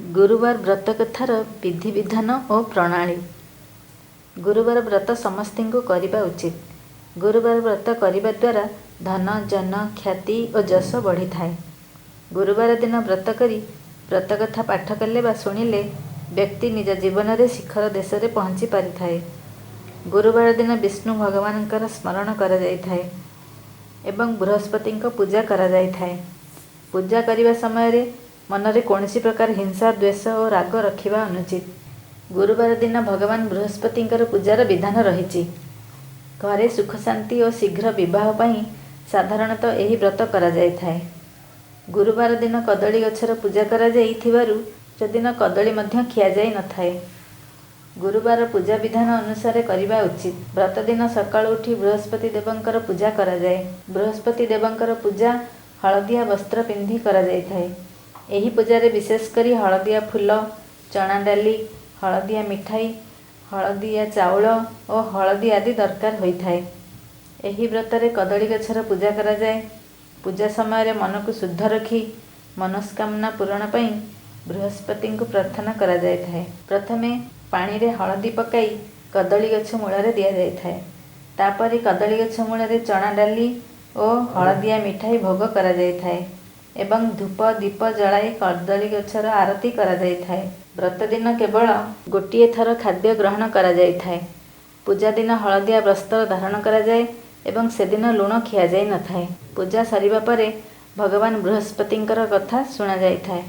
गुरुवार व्रत कथार विधि विधान और प्रणाली। गुरुवार व्रत समस्तिंकु करिबा उचित। गुरुवार व्रत करिबा द्वारा धन जन ख्याति और जश बढ़ी थाए। गुरुवार दिन व्रत करी व्रत कथा पाठ कले बा शुणिले व्यक्ति निज जीवन में शिखर देश में पहुँची पारि थाए। गुरुवार दिन विष्णु भगवान स्मरण करा जाय थाए एवं बृहस्पति पूजा करा जाय थाए। पूजा करिबा समय रे मनरे कौनसी प्रकार हिंसा द्वेष और राग रखिबा अनुचित। गुरुवार दिन भगवान बृहस्पति पूजार विधान रही। घरे सुख शांति और शीघ्र विवाह पाई साधारणतः यही व्रत करा जाय थाए। गुरुवार दिन कदली गछर पूजा करा जाइथिबारु सेदिन कदली मध्य खिया जाय न थाए। गुरुवार पूजा विधान अनुसार करिबा उचित। व्रत दिन सकाळु उठी बृहस्पति देवंकर पूजा करा जाय। बृहस्पति देवंकर पूजा हलदिया वस्त्र पिंधि करा जाय थाए। एही पूजारे विशेष करी हलदिया फूल, चना डाली, हलदिया मिठाई, हलदिया चाउल और हलदी आदि दरकार होई थाए। एही व्रतरे कदली गछर पूजा करा जाए। पूजा समय रे मन को शुद्ध रखी मनस्कामना पूरण पाई बृहस्पति को प्रार्थना करा जाय थाए। प्रथमे पानी रे हलदी पकाई कदली गछ मूलरे दिया जाय थाए। तापरे कदली गछ मूलरे चना डाली और हलदिया मिठाई भोग करा जाय थाए एवं धूप दीप जलाई कदली गछर आरती करा जाय थाए। व्रत दिन केवल गोटिए थर खाद्य ग्रहण करा जाय थाए। पूजा दिन हलदिया वस्त्र धारण करा जाय एवं सेदिन लुण खिया जाय न थाए। पूजा सरिबा परे भगवान बृहस्पतिंकर कथा शुणा जाय थाए।